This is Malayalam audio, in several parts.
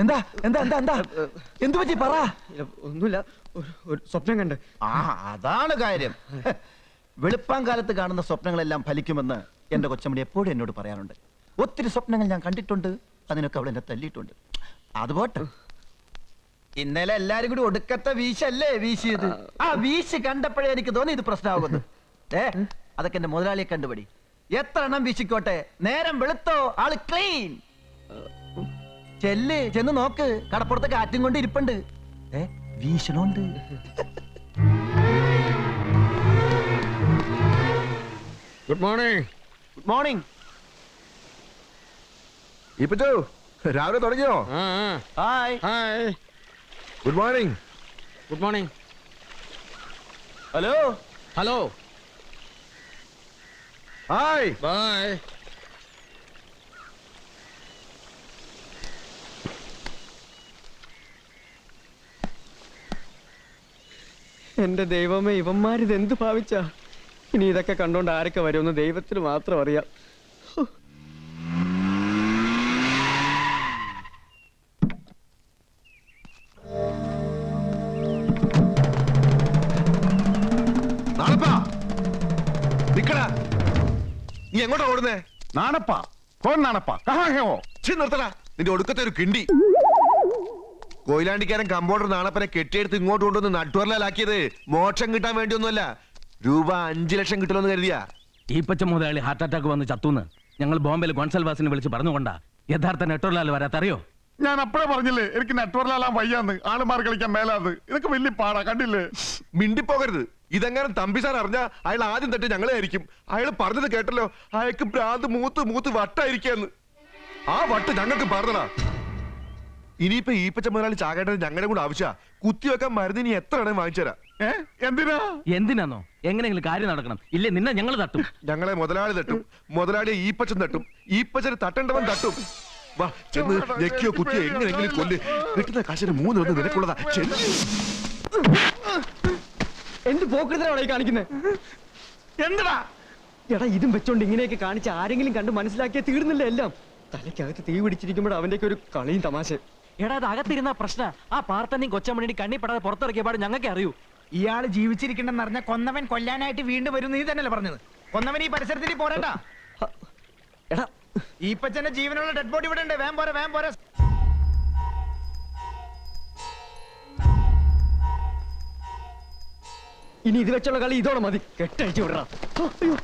എന്താ എന്താ എന്താ എന്താ എന്തു പറ്റി പറ. ഒന്നുമില്ല, ഒരു സ്വപ്നം കണ്ട്. അതാണ് കാര്യം. വെളുപ്പാങ്കാലത്ത് കാണുന്ന സ്വപ്നങ്ങളെല്ലാം ഫലിക്കുമെന്ന് എന്റെ കൊച്ചമ്മടി എപ്പോഴും എന്നോട് പറയാറുണ്ട്. ഒത്തിരി സ്വപ്നങ്ങൾ ഞാൻ കണ്ടിട്ടുണ്ട്, അതിനൊക്കെ അവൾ എന്നെ തല്ലിയിട്ടുണ്ട്. അതുപോട്ടെ, ഇന്നലെ എല്ലാരും കൂടി ഒടുക്കത്തെ വീശല്ലേ വീശിയത്. ആ വീശ് കണ്ടപ്പോഴേ എനിക്ക് തോന്നി ഇത് പ്രശ്നമാകുന്നു. അതൊക്കെ എന്റെ മുതലാളിയെ കണ്ടുപിടി. എത്ര എണ്ണം വീശിക്കോട്ടെ, നേരം വെളുത്തോ ആള് ക്ലീൻ. ചെന്ന് നോക്ക്, കടപ്പുറത്ത് കാറ്റും കൊണ്ട് ഇരിപ്പുണ്ട്. വീശണോണ്ട്. Good morning. Good morning. ഇപ്പച്ചോ രാവിലെ തുടങ്ങിയോ? Hi. Hi. Good morning. Good morning. Hello. Hello. Hi. Bye. എന്റെ ദൈവമേ, ഇവന്മാരിതെന്ത് ഭാവിച്ച? ഇനി ഇതൊക്കെ കണ്ടോണ്ട് ആരൊക്കെ വരുമെന്ന് ദൈവത്തിന് മാത്രം അറിയാം. നീ എങ്ങോട്ടാ ഓടുന്നേ? നാണപ്പാ, കോൻ നാണപ്പാ, നിർത്തടാ നിന്റെ ഒടുക്കത്തെ ഒരു കിണ്ടി. കൊയിലാണ്ടിക്കാരൻ കമ്പൗണ്ടർ നാണപ്പനെ കെട്ടിയെടുത്ത് ഇങ്ങോട്ട് കൊണ്ടുവന്ന് നട്ടുവരലാക്കിയത് മോക്ഷം കിട്ടാൻ വേണ്ടിയൊന്നുമല്ല, രൂപ 5 ലക്ഷം കിട്ടുമെന്ന് കരുതിയാ. ഈ പച്ച മുതലാളി ഹാർട്ട് അറ്റാക്ക് വന്ന് ചത്തൂന്ന് ഞങ്ങൾ ബോംബെയിൽ ഗോൺസൽവാസിനെ വിളിച്ച് പറഞ്ഞുകൊണ്ടാ യഥാർത്ഥ നെട്ടോർലാൽ വരാത്തറിയോ? ഞാൻ അപ്പഴേ പറഞ്ഞില്ലേ എനിക്ക് നെറ്റ്വർലാലാൻ വയ്യാന്ന്, ആളുമാർ കളിക്കാൻ മേലാന്ന്. ഇതൊക്കെ വലിയ പാടാ, കണ്ടില്ലേ? മിണ്ടിപ്പോകരുത്. ഇതെങ്ങനെ തമ്പി സാർ അറിഞ്ഞ അയാൾ ആദ്യം തട്ടി ഞങ്ങളെ ആയിരിക്കും. അയാൾ പറഞ്ഞത് കേട്ടല്ലോ, അയാൾക്ക് ഭ്രാന്ത് മൂത്ത് വട്ടായിരിക്കാന്ന്. ആ വട്ട് ഞങ്ങൾക്ക് പറഞ്ഞതാ. ഇനിയിപ്പോ ഈ പച്ച മുതലാളി ചാകേണ്ടത് ഞങ്ങളുടെ കൂടെ ആവശ്യ. കുത്തിവെക്കാൻ മരുന്ന് ഇനി എത്ര എണ്ണം വാങ്ങിച്ചുതരാം. എന്തിനാന്നോ? എങ്ങനെയെങ്കിലും കാര്യം നടക്കണം, ഇല്ലേ നിന്നെ ഞങ്ങൾ തട്ടും. ഞങ്ങളെ മുതലാളി തട്ടും, മുതലാളിയെ ഈപ്പച്ചൻ തട്ടും, ഈപ്പച്ചന് തട്ടേണ്ടവൻ തട്ടും. വാ ചെന്ന് ഞെക്കിയോ കുത്തിയോ എങ്ങനെയെങ്കിലും കൊല്ല്. കിട്ടുന്ന കാശിന് 3 വന്ന് നിനക്കുള്ളതാ. എന്ത് പോക്കൃതനാണോ ഈ കാണിക്കുന്നത്? എന്താ എടാ, ഇതും വെച്ചോണ്ട് ഇങ്ങനെയൊക്കെ കാണിച്ച് ആരെങ്കിലും കണ്ട് മനസ്സിലാക്കിയാൽ തീർന്നില്ല എല്ലാം. തലയ്ക്കകത്ത് തീ പിടിച്ചിരിക്കുമ്പോൾ അവന്റെയൊക്കെ ഒരു കളിയും തമാശ. എടാ, അത് അകത്തിരുന്ന പ്രശ്ന. ആ പാർത്തന്നെയും കൊച്ചമണി കണ്ണിപ്പെടാതെ പുറത്തിറക്കിയ പാട് ഞങ്ങൾക്ക് അറിയൂ. ഇയാള് ജീവിച്ചിരിക്കണ്ടെന്ന് അറിഞ്ഞ കൊന്നവൻ കൊല്ലാനായിട്ട് വീണ്ടും വരും. നീ തന്നെയല്ലേ പറഞ്ഞത്? കൊന്നവൻ ഈ പരിസരത്തിൽ പോരട്ടാ. എടാ, ഈപ്പച്ചന്റെ ജീവനുള്ള ഡെഡ് ബോഡി ഇവിടെ ഉണ്ട്. വേം പോരെ, വേം പോരെ. ഇനി ഇത് വെച്ചുള്ള കളി ഇതോടെ മതി. കെട്ടഴിച്ചു വിടറാ. അയ്യോ,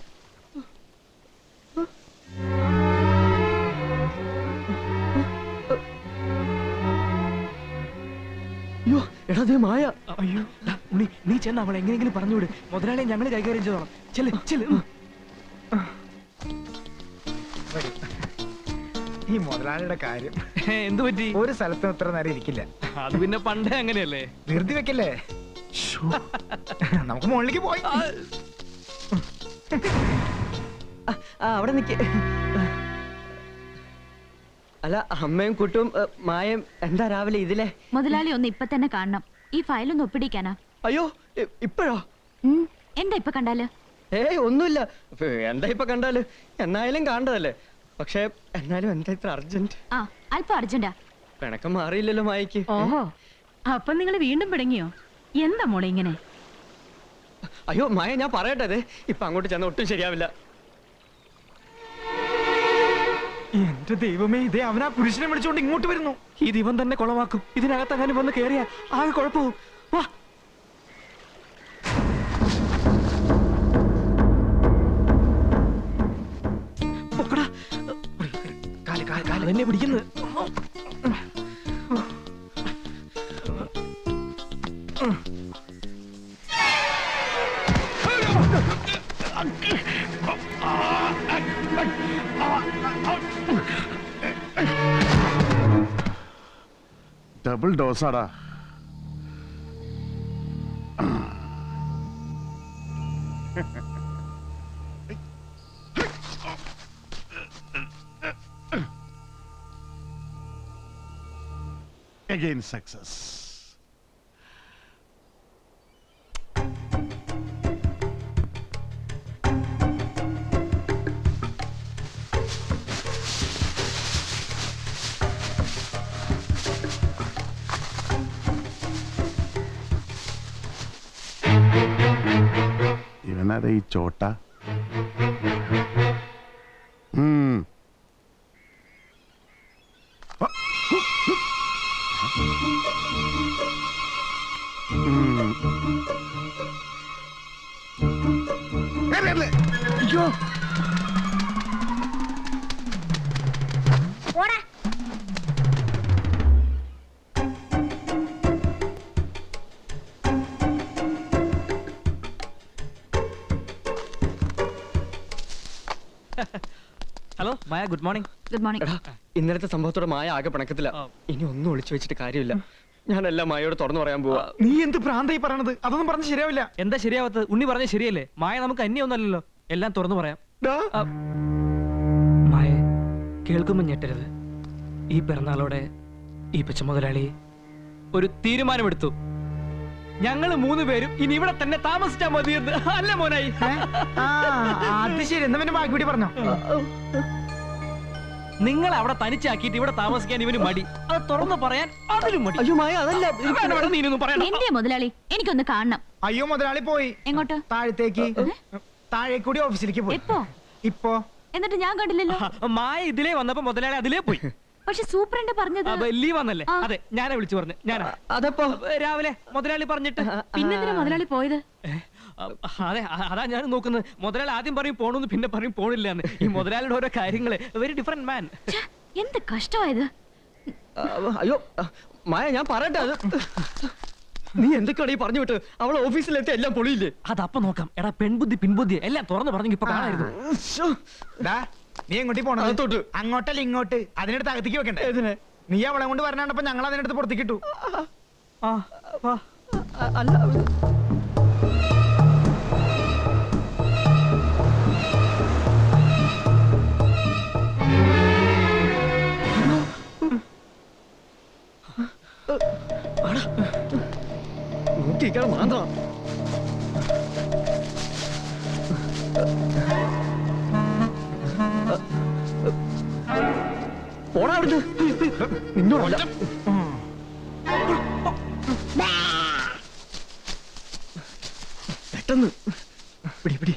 അയ്യോ, എടാ ദേ മായ. അയ്യോ ഉണ്ണി, നീ ചെന്ന് അവളെ എങ്ങനെയെങ്കിലും പറഞ്ഞുവിട്. മുതലാളിയെ ഞങ്ങൾ കൈകാര്യം ചെയ്തോളാം. ചെല്ല്. ഈ മുതലാളിയുടെ കാര്യം എന്തു പറ്റി? ഒരു സ്ഥലത്തും ഇത്ര നേരം ഇരിക്കില്ല. അത് പിന്നെ പണ്ടേ അങ്ങനെയല്ലേ. ധൃതി വെക്കല്ലേ. നമുക്ക് മുകളിലേക്ക് പോയി. അവിടെ നിക്ക്. അല്ല, അമ്മയും കുട്ടും മായം എന്താ രാവിലെ ഇതിലെ? മുതലാളി ഒന്ന് ഇപ്പൊ തന്നെ കാണണം. ഈ ഫയലൊന്ന് ഒപ്പിടിക്കാനാ. അയ്യോ, ഇപ്പോഴോ? എന്താ ഇപ്പൊ കണ്ടാല്? ഒന്നുമില്ല. എന്താ ഇപ്പൊ കണ്ടാല്? എന്നായാലും കാണണ്ടതല്ലേ. പക്ഷെ എന്നാലും എന്താ ഇത്ര അർജന്റ്? അല്പം അർജന്റാ. പിണക്കം മാറിയില്ലല്ലോ മായക്ക്. ഓഹോ, അപ്പൊ നിങ്ങൾ വീണ്ടും പിടങ്ങിയോ? എന്താ മോളെ ഇങ്ങനെ? അയ്യോ മായ, ഞാൻ പറയട്ടെ, ഇപ്പൊ അങ്ങോട്ട് ചെന്ന ഒട്ടും ശരിയാവില്ല. എന്റെ ദൈവമേ, ഇതേ അവനാ പുരുഷനെ വിളിച്ചുകൊണ്ട് ഇങ്ങോട്ട് വരുന്നു. ഈ ദിവം തന്നെ കുളമാക്കും. ഇതിനകത്ത് അങ്ങനെ വന്ന് കേറിയാ ആകെ കുഴപ്പവും. വാ. എന്നെ പിടിക്കുന്നത്. ഡബിൾ ഡോസാടാ. Again success. ഇവനാരാ ഈ ചോട്ട? അയ്യോ ഹലോ മായ ഗുഡ് മോർണിംഗ്. Good morning. എടാ ഇന്നലത്തെ സംഭവത്തോടെ മായ ആകെ പിണക്കത്തില്ല. ഇനി ഒന്നും ഒളിച്ചു വെച്ചിട്ട് കാര്യമില്ല. ഞാനെല്ലാം മായയോട് തുറന്നു പറയാൻ പോവാ. നീ എന്ത് ഭ്രാന്തായി പറയണത്? അതൊന്നും പറഞ്ഞ് ശരിയാവില്ല. എന്താ ശരിയാവത്ത്? ഉണ്ണി പറഞ്ഞ ശരിയല്ലേ? മായ നമുക്ക് അന്യൊന്നല്ലല്ലോ, എല്ലാം തുറന്നു പറയാം. ഡാ, മായ കേൾക്കുമ്പോ ഞെട്ടരുത്. ഈ പിറന്നാളോടെ ഈ പച്ച മുതലാളി ഒരു തീരുമാനമെടുത്തു. ഞങ്ങള് 3 പേരും ഇനി ഇവിടെ തന്നെ താമസിച്ചാ മതിയെന്ന്. അല്ല മോനായി? അത് ശരി. എന്നാ പിന്നെ ബാക്കി കൂടി പറഞ്ഞോ. നിങ്ങൾ അവിടെ തനിച്ചാക്കിയിട്ട് ഇവിടെ താമസിക്കാൻ ഇവന് മടി. അത് തുറന്നു പറയാൻ അതിലും മടി. അയ്യോ മായ അതല്ല. വേണ്ട, വേണ്ട, നീനൊന്നും പറയണ്ട. എന്തിയാ മുതലാളി? എനിക്കൊന്ന് കാണണം. അയ്യോ മുതലാളി പോയി. എങ്ങോട്ട്? താഴത്തേക്ക്. താഴെ കൂടി ഓഫീസിലേക്ക് പോയി. എപ്പോ? ഇപ്പോ എന്നിട്ട് ഞാൻ കണ്ടില്ലല്ലോ. മായ ഇതിലേ വന്നപ്പോ മുതലാളി അതിലേ പോയി. പക്ഷെ സൂപ്രണ്ട് പറഞ്ഞത് ലീവ് വന്നല്ലേ? അതെ, ഞാനാ വിളിച്ചു പറഞ്ഞു. ഞാനാ അതപ്പോ രാവിലെ മുതലാളി പറഞ്ഞിട്ട്. പിന്നെന്തിനാ മുതലാളി പോയത്? അതെ, അതാ ഞാൻ നോക്കുന്നത്. മുതലാളി ആദ്യം പറയും പോണെന്ന്, പിന്നെ പറയും പോണില്ലാന്ന്. ഈ മുതലാളിയുടെ ഓരോ കാര്യങ്ങള് വെരി ഡിഫറെന്റ് മാൻ. ഛെ, എന്ത് കഷ്ടമായത്. അയ്യോ മായ ഞാൻ പറയട്ടെ. അത് നീ എന്തൊക്കെയാണ് ഈ പറഞ്ഞു വിട്ട്? അവൾ ഓഫീസിലെത്തി എല്ലാം പൊളിയില്ലേ? അതപ്പൊ നോക്കാം. എടാ പെൺബുദ്ധി പിൻബുദ്ധി എല്ലാം തുറന്നു പറഞ്ഞു ഇപ്പൊ കാണായിരുന്നു. ഡാ, നീ എങ്ങോട്ടീ പോണത്? അകത്തോട്ട്. അങ്ങോട്ടല്ല ഇങ്ങോട്ട്. അതിനടുത്ത് അകത്തേക്ക് വെക്കണ്ടേ? ഏതിനെ? നീ അവളെ കൊണ്ട് വരണപ്പോ ഞങ്ങൾ അതിനടുത്ത് പുറത്തേക്ക് ഇട്ടു. ആ, വാ. അല്ല നോക്കിക്കണം മാന്താ. പോടാ അവിടുന്ന്. നിന്നോടല്ല. പെട്ടെന്ന് പിടി പിടി.